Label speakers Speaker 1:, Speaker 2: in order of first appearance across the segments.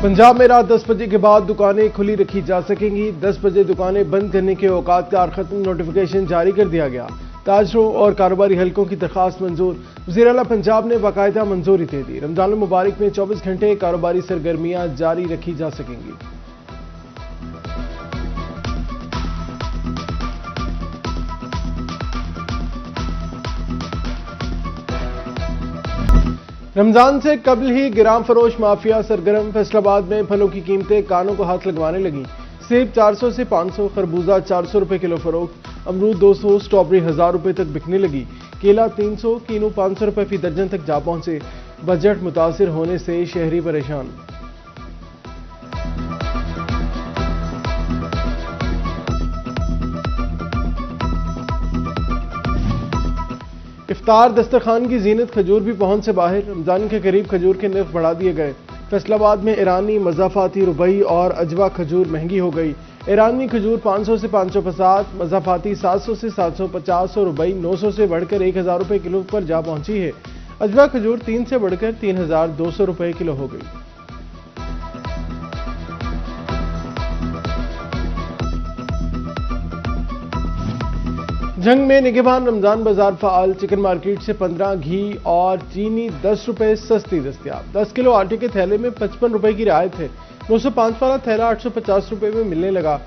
Speaker 1: पंजाब में रात 10 बजे के बाद दुकानें खुली रखी जा सकेंगी। 10 बजे दुकानें बंद करने के औकात का खत्म नोटिफिकेशन जारी कर दिया गया। ताजरों और कारोबारी हलकों की दरखास्त मंजूर। वज़ीर आला पंजाब ने बाकायदा मंजूरी दे दी। रमजान मुबारक में 24 घंटे कारोबारी सरगर्मियां जारी रखी जा सकेंगी। रमजान से कबल ही गिराम फरोश माफिया सरगर्म। फैसलाबाद में फलों की कीमतें कानों को हाथ लगवाने लगी। सेब 400 से 500, खरबूजा 400 रुपए किलो फरोख्त, अमरूद 200, स्ट्रॉबेरी 1000 रुपए तक बिकने लगी। केला 300, कीनू 500 रुपए फी दर्जन तक जा पहुंचे। बजट मुतासिर होने से शहरी परेशान। इफ्तार दस्तरखान की जीनत खजूर भी पहुंच से बाहर। रमजान के करीब खजूर के नर्ख बढ़ा दिए गए। फैसलाबाद में ईरानी, मज़ाफ़ाती, रुबई और अजवा खजूर महंगी हो गई। ईरानी खजूर 500 से 550, मज़ाफ़ाती 700 से 750 और रुबई 900 से बढ़कर 1000 रुपए किलो पर जा पहुंची है। अजवा खजूर 3 से बढ़कर 3200 रुपए किलो हो गई। जंग में निगहबान रमजान बाजार फ़ाल। चिकन मार्केट से 15, घी और चीनी 10 रुपए सस्ती दस्तयाब। 10 किलो आटे के थैले में 55 रुपए की रियायत है। 905 वाला थैला 850 रुपए में मिलने लगा।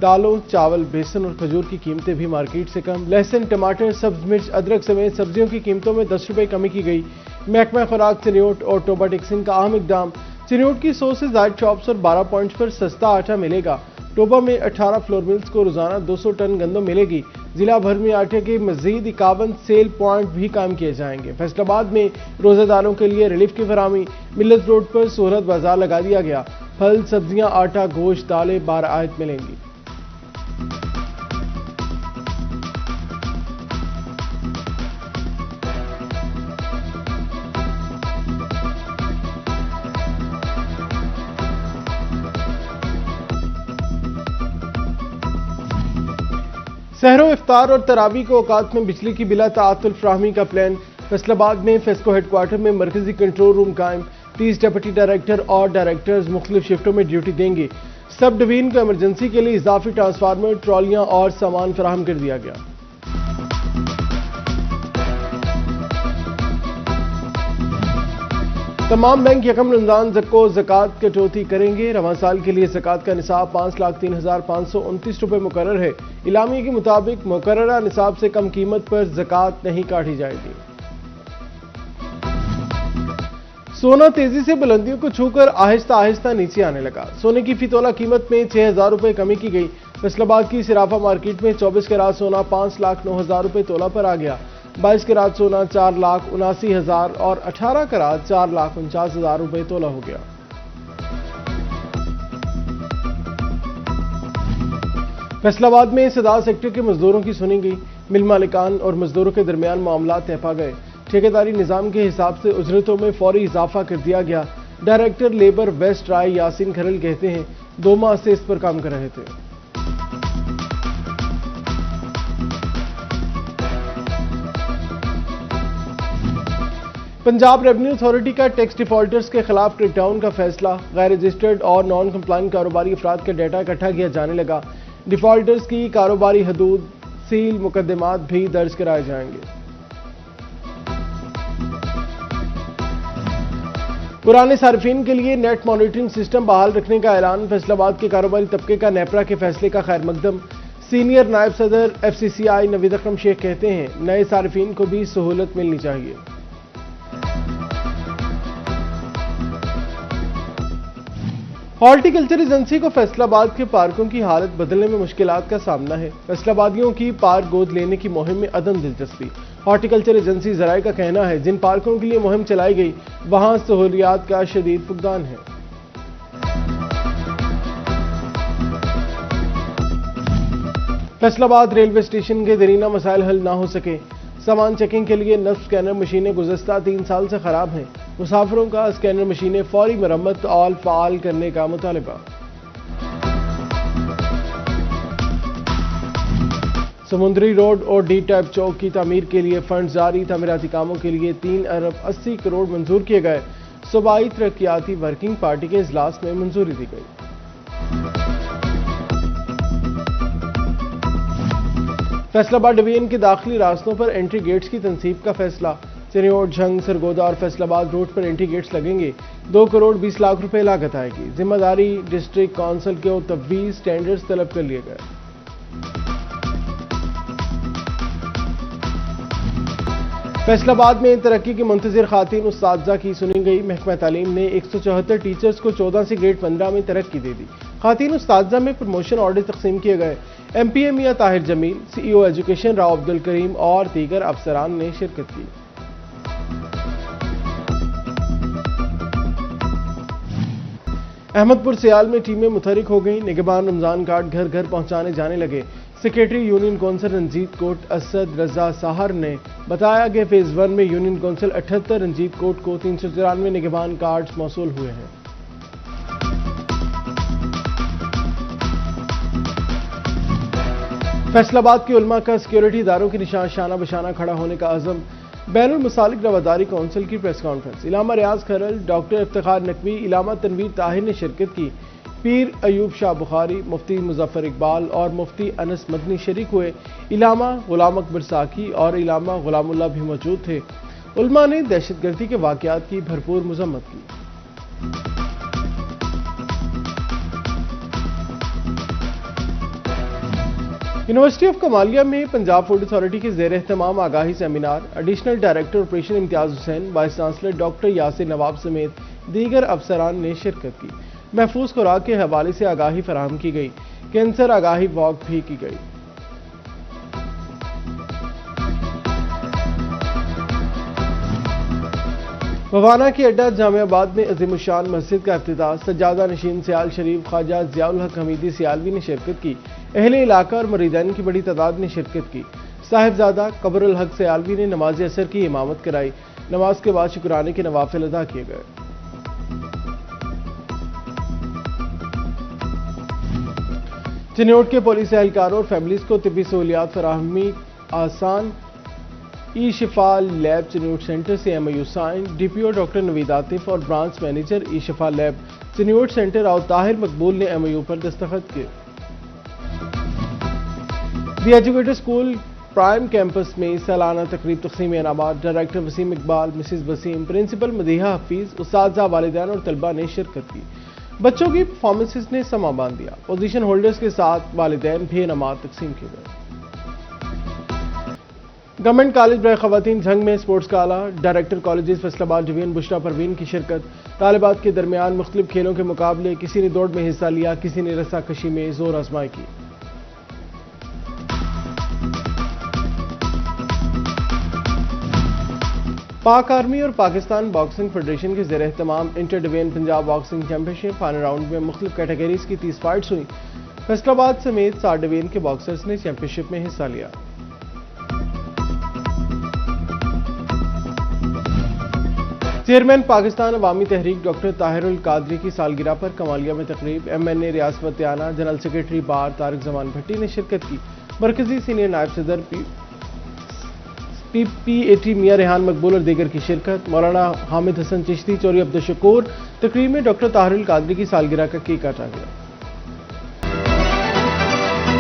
Speaker 1: दालों, चावल, बेसन और खजूर की कीमतें भी मार्केट से कम। लहसुन, टमाटर, सब्ज मिर्च, अदरक समेत सब्जियों की कीमतों में 10 रुपए कमी की गई। महकमा खुराक चिन्योट और टोबा टेक्सिन का अहम इकदाम। चिन्योट की 100 से ज़ायद शॉप्स और 12 पॉइंट्स पर सस्ता आटा मिलेगा। टोबा में 18 फ्लोर मिल्स को रोजाना 200 टन गंदम मिलेगी। जिला भर में आटे के मजीद 51 सेल पॉइंट भी कायम किए जाएंगे। फैसलाबाद में रोजेदारों के लिए रिलीफ की फराहमी। मिल्लत रोड पर सोहरत बाजार लगा दिया गया। फल, सब्जियां, आटा, गोश्त, दालें बारआयत मिलेंगी। सहरो इफ्तार और तरावी को औकात में बिजली की बिला ताअत्तुल फ्राहमी का प्लान। फैसलाबाद में फेस्को हेडक्वार्टर में मरकजी कंट्रोल रूम कायम। 30 डिप्टी डायरेक्टर और डायरेक्टर्स मुख्तलिफ शिफ्टों में ड्यूटी देंगे। सब डिवीजन को इमरजेंसी के लिए इजाफी ट्रांसफार्मर, ट्रॉलियां और सामान फराहम कर दिया गया। तमाम बैंक यकम रमजान को ज़कात कटौती करेंगे। रवां साल के लिए ज़कात का निसाब 5,03,529 रुपए मुकर्रर है। इलामी के मुताबिक मुकर्ररा निसाब से कम कीमत पर ज़कात नहीं काटी जाएगी। सोना तेजी से बुलंदियों को छूकर आहिस्ता आहिस्ता नीचे आने लगा। सोने की फी तोला कीमत में 6000 रुपए कमी की गई। फैसलाबाद की सिराफा मार्केट में 24 कैरात सोना 5,09,000 रुपए तोला पर आ गया। 22 कैरात सोना 4,79,000 और 18 कैरात 4,49,000 रुपए तोला हो गया। फैसलाबाद में सदा सेक्टर के मजदूरों की सुनी गई। मिल मालिकान और मजदूरों के दरमियान मामला तय पा गए। ठेकेदारी निजाम के हिसाब से उजरतों में फौरी इजाफा कर दिया गया। डायरेक्टर लेबर वेस्ट राय यासीन खरल कहते हैं 2 माह से इस पर काम कर रहे थे। पंजाब रेवेन्यू अथॉरिटी का टैक्स डिफॉल्टर्स के खिलाफ क्रैकडाउन का फैसला। गैर रजिस्टर्ड और नॉन कंप्लायंट कारोबारी अफराद का डाटा इकट्ठा किया जाने लगा। डिफॉल्टर्स की कारोबारी हदूद, सील, मुकदमात भी दर्ज कराए जाएंगे। पुराने सार्फिन के लिए नेट मॉनिटरिंग सिस्टम बहाल रखने का ऐलान। फैसलाबाद के कारोबारी तबके का नेपरा के फैसले का खैर मकदम। सीनियर नायब सदर FCCI नवीद अकरम शेख कहते हैं नए सार्फिन को भी सहूलत मिलनी चाहिए। हॉर्टिकल्चर एजेंसी को फैसलाबाद के पार्कों की हालत बदलने में मुश्किलात का सामना है। फैसलाबादियों की पार्क गोद लेने की मुहिम में अदम दिलचस्पी। हॉर्टिकल्चर एजेंसी जराए का कहना है जिन पार्कों के लिए मुहिम चलाई गई वहां सहूलियात का शदीद फुकदान है। फैसलाबाद रेलवे स्टेशन के दरीना मसाइल हल ना हो सके। सामान चेकिंग के लिए नस्ब स्कैनर मशीनें गुज़श्ता 3 साल से खराब हैं। मुसाफिरों का स्कैनर मशीनें फौरी मरम्मत और फ़ाल करने का मुतालबा। समुद्री रोड और डी टाइप चौक की तामीर के लिए फंड जारी। तामीराती कामों के लिए 3 अरब 80 करोड़ मंजूर किए गए। صوبائی ترقیاتی ورکنگ پارٹی کے اجلاس میں منظوری دی گئی۔ فیصل آباد ڈویژن کے داخلی راستوں پر انٹری گیٹس کی تنصیب کا فیصلہ۔ چنیوٹ، جھنگ، سرگودا اور فیصل آباد روڈ پر انٹری گیٹس لگیں گے۔ 2 کروڑ 20 لاکھ روپے لاگت آئے گی۔ ذمہ داری ڈسٹرکٹ کونسل کے تفویض ٹینڈرز طلب کر لیے گئے۔ فیصل آباد میں ترقی کی منتظر خواتین اساتذہ کی سنی گئی۔ محکمہ تعلیم نے 174 ٹیچرز کو 14 سے گریڈ 15 میں ترقی دے دی۔ خواتین اساتذہ میں پروموشن آرڈر تقسیم کیے گئے۔ ایم پی اے میاں طاہر جمیل، سی ای او ایجوکیشن راؤ عبدالکریم اور دیگر افسران نے شرکت کی۔ احمد پور سیال میں ٹیمیں متحرک ہو گئیں۔ نگہبان رمضان کارڈ گھر گھر پہنچانے جانے لگے۔ سیکریٹری یونین کونسل رنجیت کوٹ اسد رضا ساہر نے بتایا کہ فیز 1 میں یونین کونسل 78 رنجیت کوٹ کو 394 نگہبان کارڈز موصول ہوئے ہیں۔ فیصل آباد کے علماء کا سیکیورٹی اداروں کے نشان شانہ بشانہ کھڑا ہونے کا عزم۔ بین المسالک رواداری کونسل کی پریس کانفرنس۔ علامہ ریاض کھرل، ڈاکٹر افتخار نقوی، علامہ تنویر طاہر نے شرکت کی۔ پیر ایوب شاہ بخاری، مفتی مظفر اقبال اور مفتی انس مدنی شریک ہوئے۔ علامہ غلام اکبر ساکھی اور علامہ غلام اللہ بھی موجود تھے۔ علماء نے دہشت گردی کے واقعات کی بھرپور مذمت کی۔ یونیورسٹی آف کمالیہ میں پنجاب فوڈ اتھارٹی کے زیر اہتمام آگاہی سیمینار۔ ایڈیشنل ڈائریکٹر آپریشن امتیاز حسین، وائس چانسلر ڈاکٹر یاسر نواب سمیت دیگر افسران نے شرکت کی۔ محفوظ خوراک کے حوالے سے آگاہی فراہم کی گئی۔ کینسر آگاہی واک بھی کی گئی۔ ووانا کے اڈہ جامع آباد میں عظیم الشان مسجد کا افتتاح۔ سجادہ نشین سیال شریف خواجہ ضیاء الحق حمیدی سیالوی نے شرکت کی۔ اہل علاقہ اور مریدین کی بڑی تعداد نے شرکت کی۔ صاحبزادہ قبر الحق سیالوی نے نماز عصر کی امامت کرائی۔ نماز کے بعد شکرانے کے نوافل ادا کیے گئے۔ چنیوٹ کے پولیس اہلکاروں اور فیملیز کو طبی سہولیات فراہمی آسان E Shifa lab Chiniot centre سے MoU sign. D P O doctor Naveed Atif اور branch manager E Shifa lab Chiniot centre Rao Tahir Maqbool نے ایم ایو پر دستخط کیے۔ The educator school prime campus میں سالانہ تقریب تقسیم انعامات۔ Director Waseem Iqbal, Mrs Waseem, principal Madiha Hafeez, اساتذہ، والدین اور طلبہ نے شرکت کی۔ بچوں کی پرفارمنسز نے سما باندھ دیا۔ پوزیشن ہولڈرز کے ساتھ والدین بھی انعامات تقسیم کیے گئے۔ گورنمنٹ کالج برائے خواتین جھنگ میں اسپورٹس گالا۔ ڈائریکٹر کالجز فیصل آباد ڈویژن بشریٰ پروین کی شرکت۔ طالبات کے درمیان مختلف کھیلوں کے مقابلے، کسی نے دوڑ میں حصہ لیا، کسی نے رسہ کشی میں زور آزمائی کی۔ پاک آرمی اور پاکستان باکسنگ فیڈریشن کے زیر اہتمام inter division Punjab boxing championship final round میں مختلف کیٹیگریز کی 30 فائٹس ہوئیں۔ فیصل آباد سمیت 7 ڈویژن کے باکسرز نے چیمپئن شپ میں حصہ لیا۔ چیئرمین پاکستان عوامی تحریک ڈاکٹر طاہر القادری کی سالگرہ پر کمالیہ میں تقریب۔ ایم این اے ریاض فتیانہ، جنرل سیکرٹری بار طارق زمان بھٹی نے شرکت کی۔ مرکزی سینئر نائب صدر پی اے ٹی میاں ریحان مقبول اور دیگر کی شرکت۔ مولانا حامد حسن چشتی، چوری عبدالشکور۔ تقریب میں ڈاکٹر طاہر القادری کی سالگرہ کا کیک کاٹا گیا۔